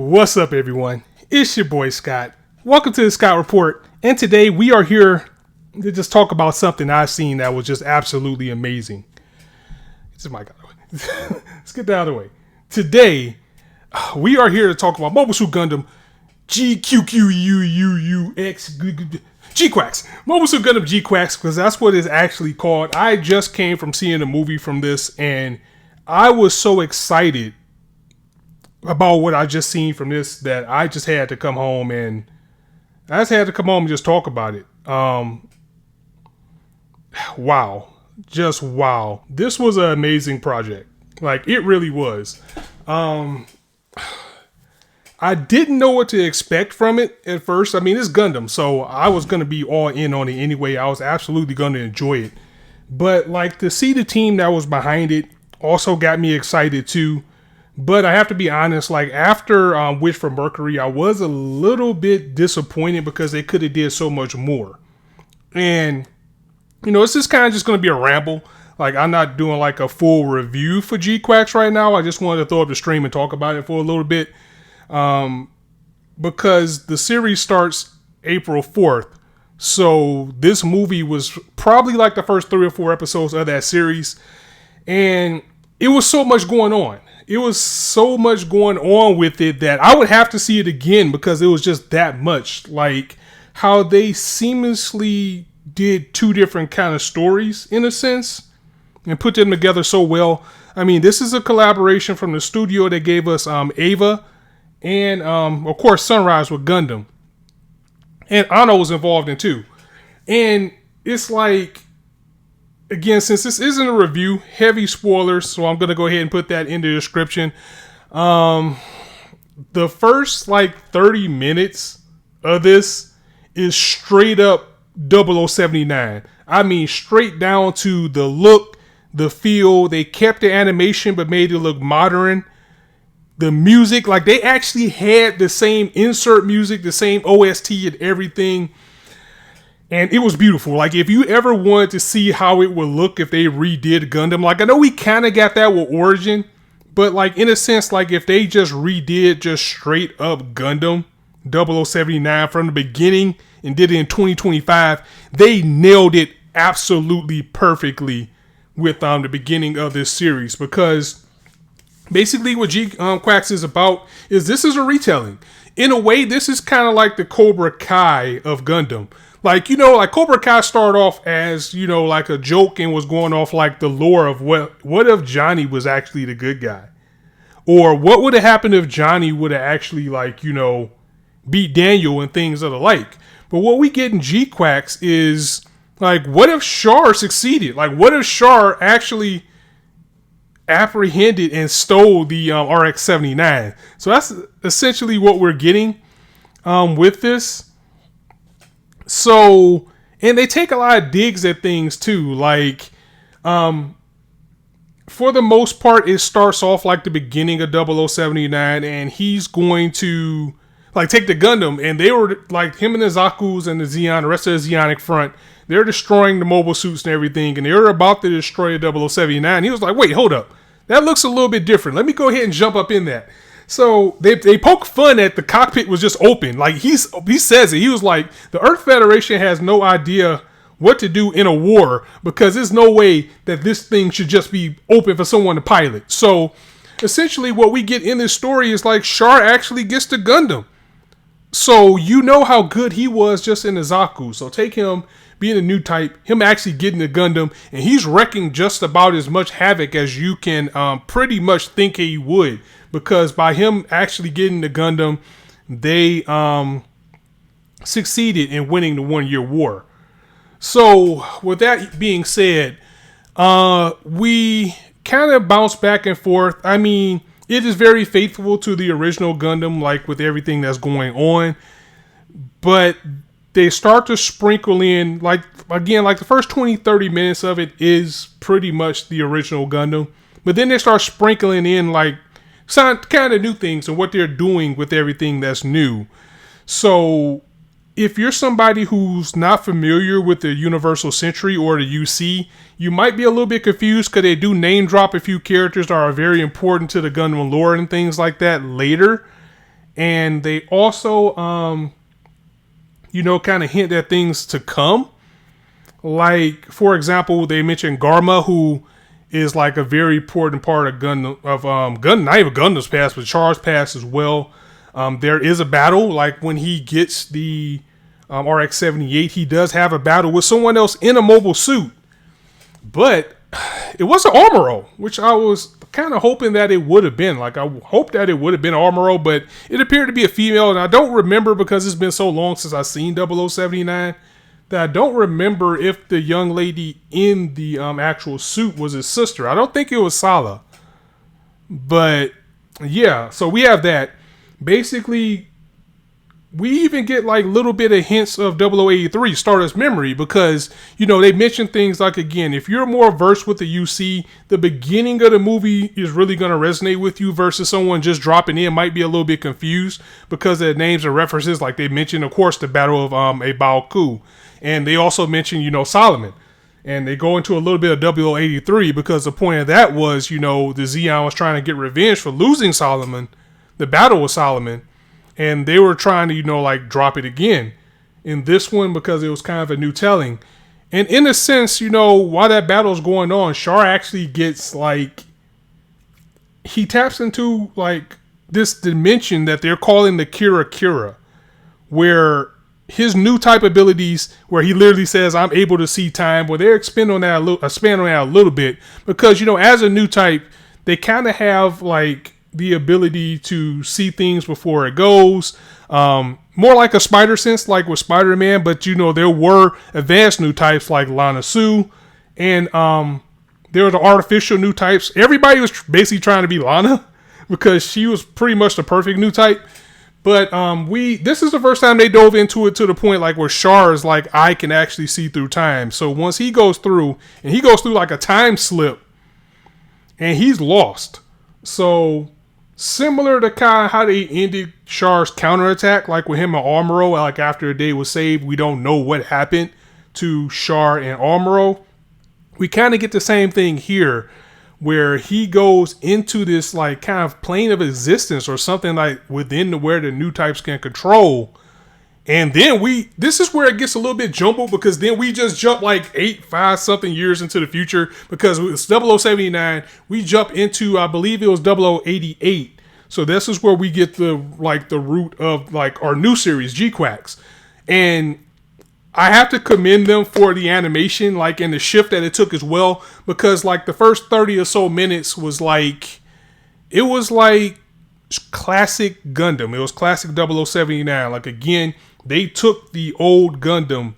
What's up, everyone? It's your boy Scott. Welcome to the Scott Report. And today we are here to just talk about something I've seen that was just absolutely amazing. Let's get that out of the way. Today, we are here to talk about Mobile Suit Gundam GQuuuuuuX. GQuuuuuuX. Mobile Suit Gundam GQuuuuuX, because that's what it's actually called. I just came from seeing a movie from this, and I was so excited about what I just seen from this that I just had to come home and just talk about it. Wow. Just wow. This was an amazing project. Like, it really was. I didn't know what to expect from it at first. I mean, it's Gundam, so I was going to be all in on it anyway. I was absolutely going to enjoy it. But, like, to see the team that was behind it also got me excited too. But I have to be honest, like, after Wish for Mercury, I was a little bit disappointed because they could have did so much more. And, you know, it's just kind of just going to be a ramble. Like, I'm not doing like a full review for GQuuuuuuX right now. I just wanted to throw up the stream and talk about it for a little bit. Because the series starts April 4th. So this movie was probably like the first 3 or 4 episodes of that series. And it was so much going on. It was so much going on with it that I would have to see it again because it was just that much. Like, how they seamlessly did 2 different kind of stories in a sense and put them together so well. I mean, this is a collaboration from the studio that gave us Ava and of course Sunrise with Gundam. And Anno was involved in too. And it's like, again, since this isn't a review, heavy spoilers, so I'm going to go ahead and put that in the description. The first, like, 30 minutes of this is straight up 0079. I mean, straight down to the look, the feel. They kept the animation, but made it look modern. The music, like, they actually had the same insert music, the same OST and everything. And it was beautiful. Like, if you ever wanted to see how it would look if they redid Gundam, like, I know we kind of got that with Origin, but, like, in a sense, like, if they just redid just straight up Gundam 0079 from the beginning and did it in 2025, they nailed it absolutely perfectly with the beginning of this series. Because basically what GQuuuuuuX is about is this is a retelling. In a way, this is kind of like the Cobra Kai of Gundam. Like, you know, like Cobra Kai started off as, you know, like a joke and was going off like the lore of what if Johnny was actually the good guy? Or what would have happened if Johnny would have actually, like, you know, beat Daniel and things of the like. But what we get in GQuuuuuuX is, like, what if Char succeeded? Like, what if Char actually apprehended and stole the RX-79? So that's essentially what we're getting with this. So, and they take a lot of digs at things too. Like, for the most part, it starts off like the beginning of 0079, and he's going to, like, take the Gundam, and they were, like, him and the Zaku's and the Zeon, the rest of the Zeonic front, they're destroying the mobile suits and everything, and they were about to destroy 0079. He was like, wait, hold up. That looks a little bit different. Let me go ahead and jump up in that. So they poke fun at the cockpit was just open. Like, he says it. He was like, the Earth Federation has no idea what to do in a war because there's no way that this thing should just be open for someone to pilot. So essentially what we get in this story is, like, Char actually gets to Gundam. So you know how good he was just in the Zaku. So take him being a new type, him actually getting the Gundam, and he's wrecking just about as much havoc as you can pretty much think he would. Because by him actually getting the Gundam, they succeeded in winning the 1-year war. So with that being said, we kind of bounce back and forth. I mean, it is very faithful to the original Gundam, like with everything that's going on. But they start to sprinkle in, like, again, like the first 20-30 minutes of it is pretty much the original Gundam. But then they start sprinkling in, like, some kind of new things and what they're doing with everything that's new. So if you're somebody who's not familiar with the Universal Century or the UC, you might be a little bit confused because they do name drop a few characters that are very important to the Gundam lore and things like that later. And they also, kind of hint at things to come. Like, for example, they mentioned Garma, who is like a very important part of not even Gundam's past, but Char's past as well. There is a battle, like when he gets the RX-78, he does have a battle with someone else in a mobile suit. But it wasn't Armoro, which I was kind of hoping that it would have been. Like, I hoped that it would have been Armoro, but it appeared to be a female. And I don't remember, because it's been so long since I've seen 0079, that I don't remember if the young lady in the actual suit was his sister. I don't think it was Sala. But yeah, so we have that. Basically, we even get like little bit of hints of 0083, Stardust Memory, because, they mention things like, again, if you're more versed with the UC, the beginning of the movie is really going to resonate with you versus someone just dropping in might be a little bit confused because of the names and references. Like they mentioned, of course, the Battle of Abalku. And they also mention, Solomon. And they go into a little bit of 0083 because the point of that was, the Zeon was trying to get revenge for losing Solomon, the battle with Solomon. And they were trying to, drop it again in this one because it was kind of a new telling. And in a sense, while that battle's going on, Char actually gets, he taps into, this dimension that they're calling the Kira, where his new type abilities, where he literally says, I'm able to see time, where they expand on that a little bit. Because, as a new type, they kind of have, the ability to see things before it goes. More like a spider sense, like with Spider-Man, but there were advanced new types like Lana Sue, and there were the artificial new types. Everybody was basically trying to be Lana because she was pretty much the perfect new type. But this is the first time they dove into it to the point where Char is I can actually see through time. So once he goes through, and he goes through like a time slip, and he's lost. So similar to kind of how they ended Char's counterattack, like with him and Armoro, after the day was saved, we don't know what happened to Char and Armoro. We kind of get the same thing here, where he goes into this kind of plane of existence or something within where the new types can control. And then this is where it gets a little bit jumbled, because then we just jump 5 something years into the future, because it's 0079. We jump into, I believe it was 0088. So this is where we get the root of our new series, GQuuuuuuX. And I have to commend them for the animation, and the shift that it took as well, because the first 30 or so minutes was it was classic Gundam. It was classic 0079. Again, they took the old Gundam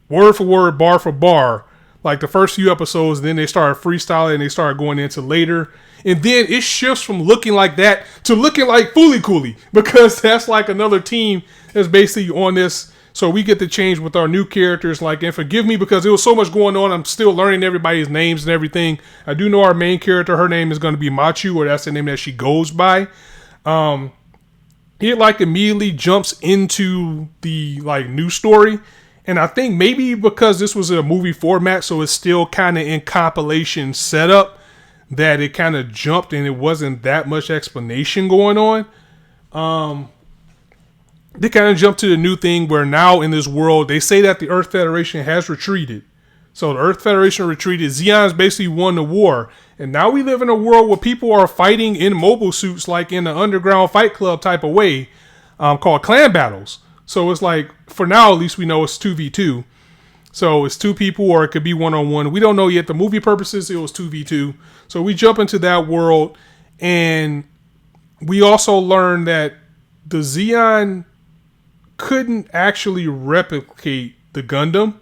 word for word, bar for bar, the first few episodes. Then they started freestyling and they started going into later. And then it shifts from looking like that to looking like Fooly Cooly, because that's another team that's basically on this. So we get to change with our new characters. And forgive me because there was so much going on. I'm still learning everybody's names and everything. I do know our main character, her name is going to be Machu, or that's the name that she goes by. He immediately jumps into the new story. And I think maybe because this was a movie format, so it's still kind of in compilation setup, that it kind of jumped and it wasn't that much explanation going on. They kind of jumped to the new thing where now in this world, they say that the Earth Federation has retreated. So the Earth Federation retreated. Zeon's basically won the war. And now we live in a world where people are fighting in mobile suits, in an underground fight club type of way, called clan battles. So it's for now, at least we know it's 2v2. So it's 2 people, or it could be 1-on-1. We don't know yet. The movie purposes, it was 2v2. So we jump into that world, and we also learn that the Zeon couldn't actually replicate the Gundam,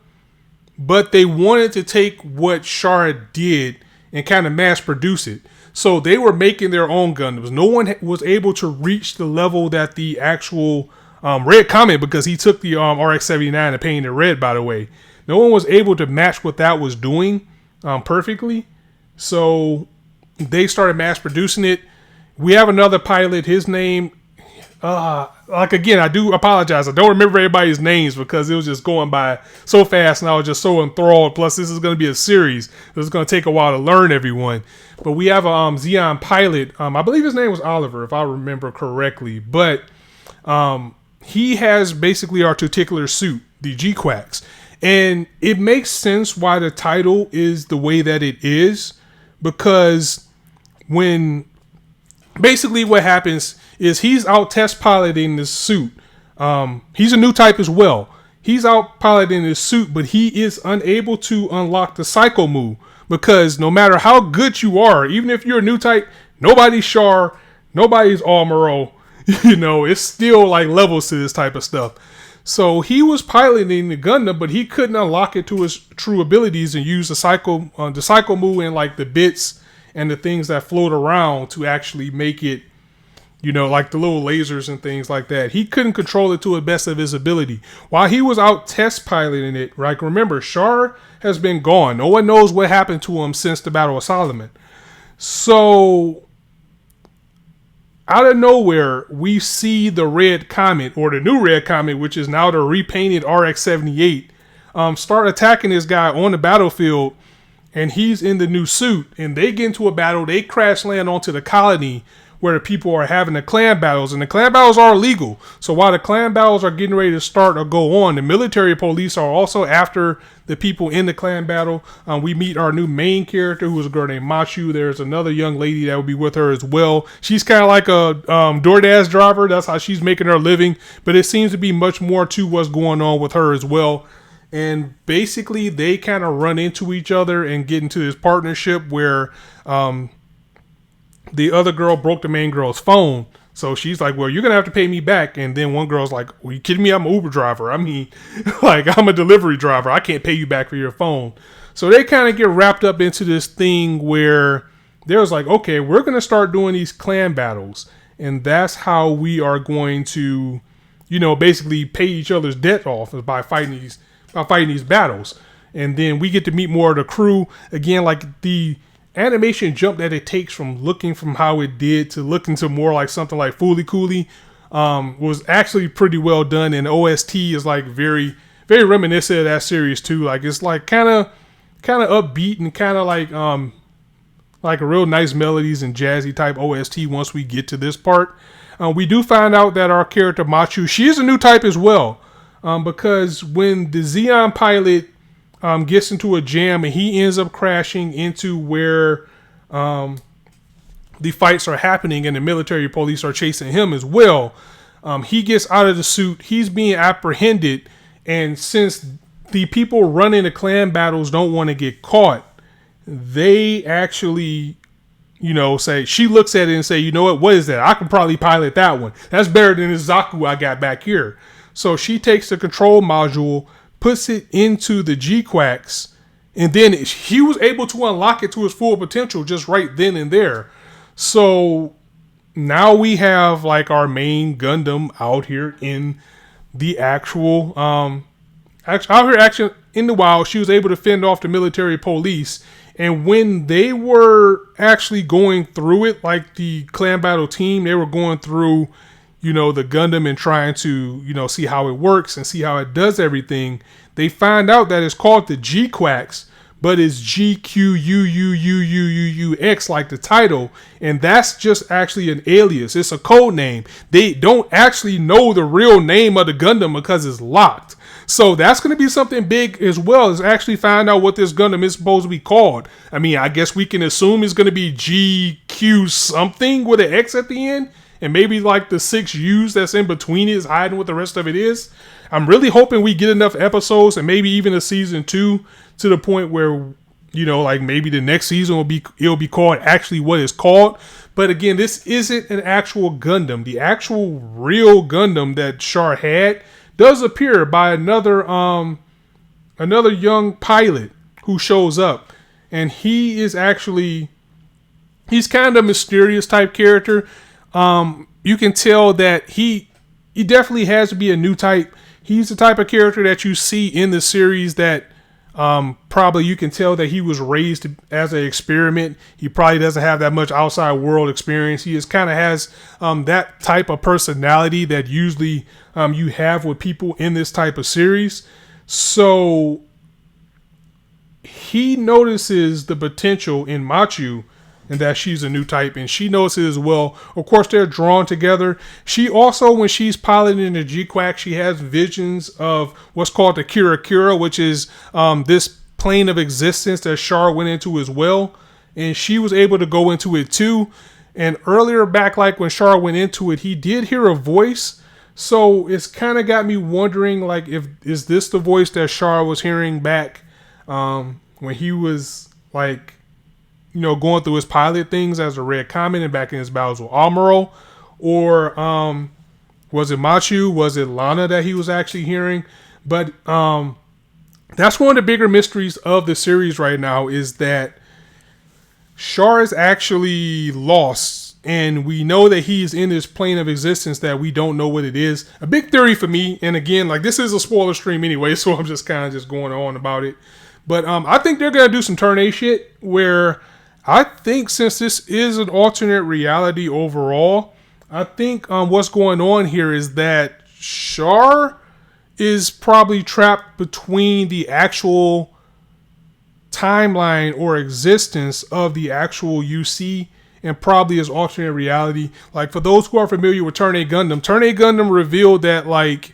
but they wanted to take what Char did and kind of mass produce it. So they were making their own Gundams. No one was able to reach the level that the actual Red Comet, because he took the RX-79 and painted it red, by the way. No one was able to match what that was doing perfectly. So they started mass producing it. We have another pilot. His name, again, I do apologize. I don't remember everybody's names because it was just going by so fast and I was just so enthralled. Plus, this is going to be a series. It's going to take a while to learn everyone. But we have a Zeon pilot. I believe his name was Oliver, if I remember correctly. But He has basically our tuticular suit, the GQuuuuuuuX. And it makes sense why the title is the way that it is, because when basically what happens is he's out test piloting this suit. He's a new type as well. He's out piloting his suit, but he is unable to unlock the psycho move, because no matter how good you are, even if you're a new type, nobody's Char, nobody's Amuro, it's still like levels to this type of stuff. So he was piloting the Gundam, but he couldn't unlock it to his true abilities and use the psycho move and like the bits and the things that float around to actually make it, like the little lasers and things like that. He couldn't control it to the best of his ability. While he was out test piloting it, right? Remember, Char has been gone. No one knows what happened to him since the Battle of Solomon. So out of nowhere, we see the Red Comet, or the new Red Comet, which is now the repainted RX-78, start attacking this guy on the battlefield, and he's in the new suit, and they get into a battle. They crash land onto the colony where the people are having the clan battles, and the clan battles are illegal. So while the clan battles are getting ready to start or go on, the military police are also after the people in the clan battle. We meet our new main character, who is a girl named Machu. There's another young lady that will be with her as well. She's kind of like a DoorDash driver. That's how she's making her living, but it seems to be much more to what's going on with her as well. And basically they kind of run into each other and get into this partnership where the other girl broke the main girl's phone. So she's like, well, you're going to have to pay me back. And then one girl's like, well, you kidding me? I'm an Uber driver. I mean, like, I'm a delivery driver. I can't pay you back for your phone. So they kind of get wrapped up into this thing where there's like, okay, we're going to start doing these clan battles. And that's how we are going to, basically pay each other's debt off, is by fighting these battles. And then we get to meet more of the crew. Again, like the animation jump that it takes from looking from how it did to looking to more like something like Fooly Cooly was actually pretty well done. And OST is like very, very reminiscent of that series too. Like it's like kind of upbeat and kind of like a real nice melodies and jazzy type OST once we get to this part. We do find out that our character Machu, she is a new type as well, because when the Xeon pilot gets into a jam and he ends up crashing into where the fights are happening and the military police are chasing him as well. He gets out of the suit. He's being apprehended. And since the people running the clan battles don't want to get caught, they actually, say, she looks at it and say, you know what is that? I can probably pilot that one. That's better than the Zaku I got back here. So she takes the control module, puts it into the GQuuuuuuX, and then he was able to unlock it to his full potential just right then and there. So now we have like our main Gundam out here in the actual in the wild. She was able to fend off the military police, and when they were actually going through it, like the clan battle team, they were going through the Gundam and trying to, see how it works and see how it does everything. They find out that it's called the GQuuuuuuuX, but it's GQuuuuuuuX like the title. And that's just actually an alias. It's a code name. They don't actually know the real name of the Gundam because it's locked. So that's going to be something big as well, is actually find out what this Gundam is supposed to be called. I mean, I guess we can assume it's going to be GQ something with an X at the end. And maybe like the 6 U's that's in between it is hiding what the rest of it is. I'm really hoping we get enough episodes and maybe even a season 2 to the point where, like maybe the next season it'll be called actually what it's called. But again, this isn't an actual Gundam. The actual real Gundam that Char had does appear by another young pilot who shows up. And he's kind of a mysterious type character. You can tell that he definitely has to be a new type. He's the type of character that you see in the series that probably you can tell that he was raised as an experiment. He probably doesn't have that much outside world experience. He just kind of has that type of personality that usually you have with people in this type of series. So he notices the potential in Machu and that she's a new type, and she knows it as well. Of course, they're drawn together. She also, when she's piloting the GQuuuuuuX, she has visions of what's called the Kira, which is this plane of existence that Char went into as well, and she was able to go into it too. And earlier back, like when Char went into it, he did hear a voice. So it's kind of got me wondering, like, is this the voice that Char was hearing back when he was like, going through his pilot things as a Red Comet and back in his battles with Amuro? Or was it Machu? Was it Lana that he was actually hearing? But that's one of the bigger mysteries of the series right now, is that Char is actually lost. And we know that he's in this plane of existence that we don't know what it is. A big theory for me, and again, like, this is a spoiler stream anyway, so I'm just kind of just going on about it. But I think they're going to do some Turn A shit, where I think since this is an alternate reality overall, I think what's going on here is that Char is probably trapped between the actual timeline or existence of the actual UC and probably his alternate reality. Like, for those who are familiar with Turn A Gundam revealed that, like,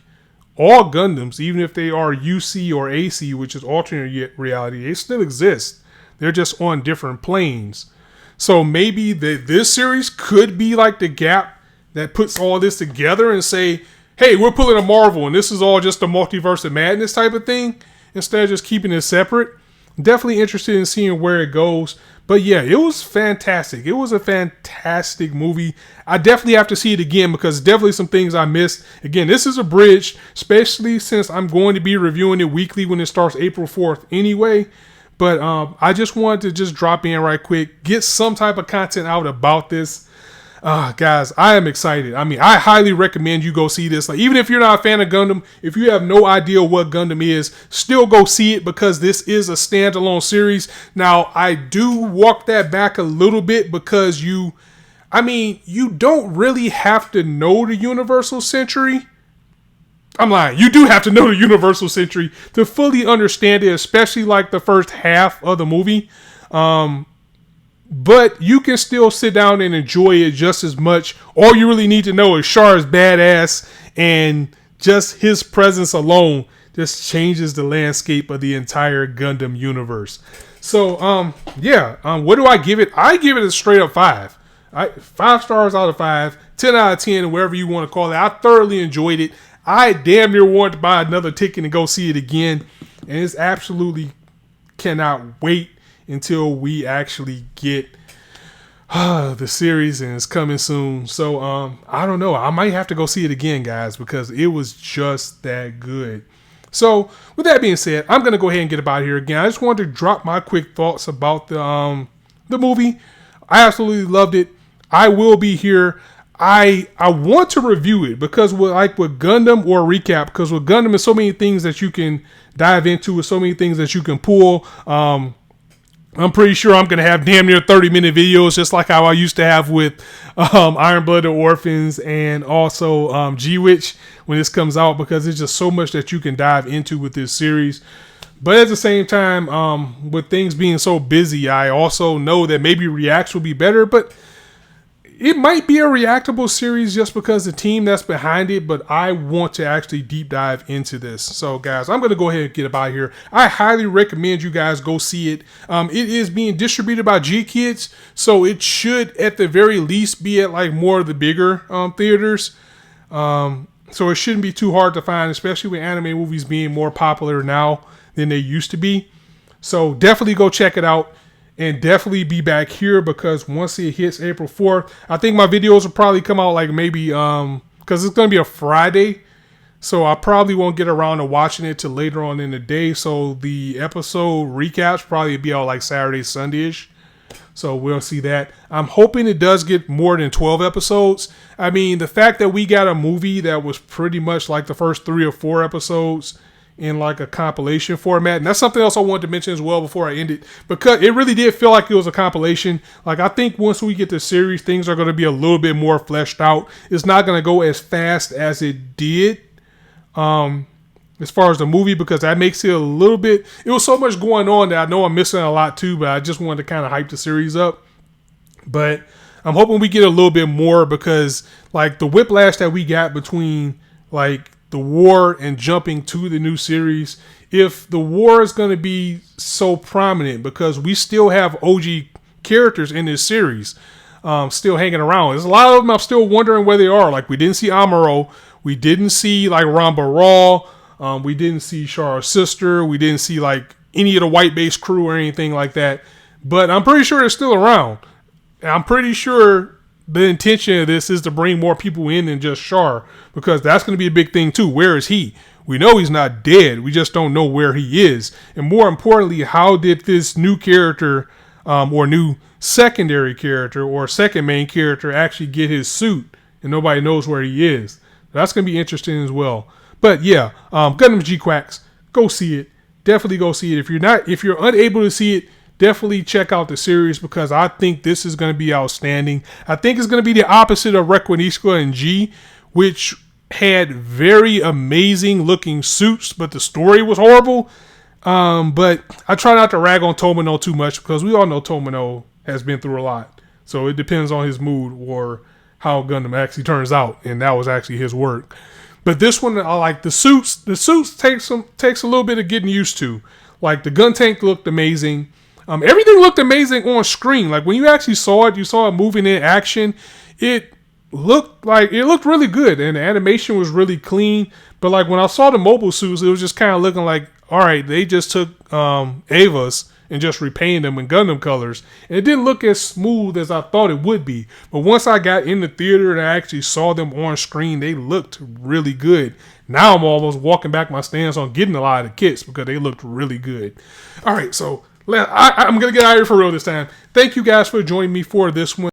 all Gundams, even if they are UC or AC, which is alternate reality, they still exist. They're just on different planes. So maybe this series could be like the gap that puts all this together and say, hey, we're pulling a Marvel and this is all just a multiverse of madness type of thing, instead of just keeping it separate. Definitely interested in seeing where it goes. But yeah, it was fantastic. It was a fantastic movie. I definitely have to see it again because definitely some things I missed. Again, this is abridged, especially since I'm going to be reviewing it weekly when it starts April 4th anyway. But I just wanted to just drop in right quick, get some type of content out about this. Guys, I am excited. I mean, I highly recommend you go see this. Like, even if you're not a fan of Gundam, if you have no idea what Gundam is, still go see it because this is a standalone series. Now, I do walk that back a little bit because you don't really have to know the Universal Century. I'm lying. You do have to know the Universal Century to fully understand it, especially like the first half of the movie. But you can still sit down and enjoy it just as much. All you really need to know is Char is badass, and just his presence alone just changes the landscape of the entire Gundam universe. So, what do I give it? I give it a straight up 5. 5 stars out of 5, 10 out of 10, whatever you want to call it. I thoroughly enjoyed it. I damn near want to buy another ticket and go see it again. And it's absolutely cannot wait until we actually get the series, and it's coming soon. So I don't know, I might have to go see it again, guys, because it was just that good. So with that being said, I'm gonna go ahead and get about here again. I just wanted to drop my quick thoughts about the movie. I absolutely loved it. I will be here. I want to review it because with Gundam or recap, because with Gundam there's so many things that you can dive into, with so many things that you can pull. I'm pretty sure I'm going to have damn near 30-minute videos, just like how I used to have with Iron Blooded Orphans and also G-Witch when this comes out, because there's just so much that you can dive into with this series. But at the same time, with things being so busy, I also know that maybe reacts will be better, but it might be a reactable series just because the team that's behind it, but I want to actually deep dive into this. So guys, I'm going to go ahead and get about here. I highly recommend you guys go see it. It is being distributed by GKids, so it should at the very least be at like more of the bigger theaters. So it shouldn't be too hard to find, especially with anime movies being more popular now than they used to be. So definitely go check it out. And definitely be back here because once it hits April 4th, I think my videos will probably come out like maybe, because it's going to be a Friday. So I probably won't get around to watching it till later on in the day. So the episode recaps probably be out like Saturday, Sunday-ish. So we'll see that. I'm hoping it does get more than 12 episodes. I mean, the fact that we got a movie that was pretty much like the first 3 or 4 episodes in like a compilation format, and that's something else I wanted to mention as well before I end it, because it really did feel like it was a compilation. Like, I think once we get the series, things are going to be a little bit more fleshed out. It's not going to go as fast as it did as far as the movie, because that makes it a little bit, it was so much going on that I know I'm missing a lot too, but I just wanted to kind of hype the series up. But I'm hoping we get a little bit more, because like the whiplash that we got between like the war and jumping to the new series, if the war is going to be so prominent, because we still have OG characters in this series still hanging around. There's a lot of them I'm still wondering where they are. Like we didn't see Amuro. We didn't see like Ramba Raw. We didn't see Char's sister. We didn't see like any of the white base crew or anything like that. But I'm pretty sure they're still around. I'm pretty sure the intention of this is to bring more people in than just Char, because that's going to be a big thing too. Where is he? We know he's not dead. We just don't know where he is. And more importantly, how did this new character or new secondary character or second main character actually get his suit and nobody knows where he is? That's going to be interesting as well. But yeah, Gundam GQuuuuuuX, go see it. Definitely go see it. If you're unable to see it, definitely check out the series, because I think this is going to be outstanding. I think it's going to be the opposite of Requinisca and G, which had very amazing looking suits, but the story was horrible. But I try not to rag on Tomino too much, because we all know Tomino has been through a lot. So it depends on his mood or how Gundam actually turns out, and that was actually his work. But this one, I like the suits. The suits takes a little bit of getting used to. Like the gun tank looked amazing. Everything looked amazing on screen. Like when you actually saw it, you saw it moving in action. It looked really good, and the animation was really clean. But like when I saw the mobile suits, it was just kind of looking like, all right, they just took Ava's and just repainted them in Gundam colors. And it didn't look as smooth as I thought it would be. But once I got in the theater and I actually saw them on screen, they looked really good. Now I'm almost walking back my stance on getting a lot of the kits, because they looked really good. All right, so I'm going to get out of here for real this time. Thank you guys for joining me for this one.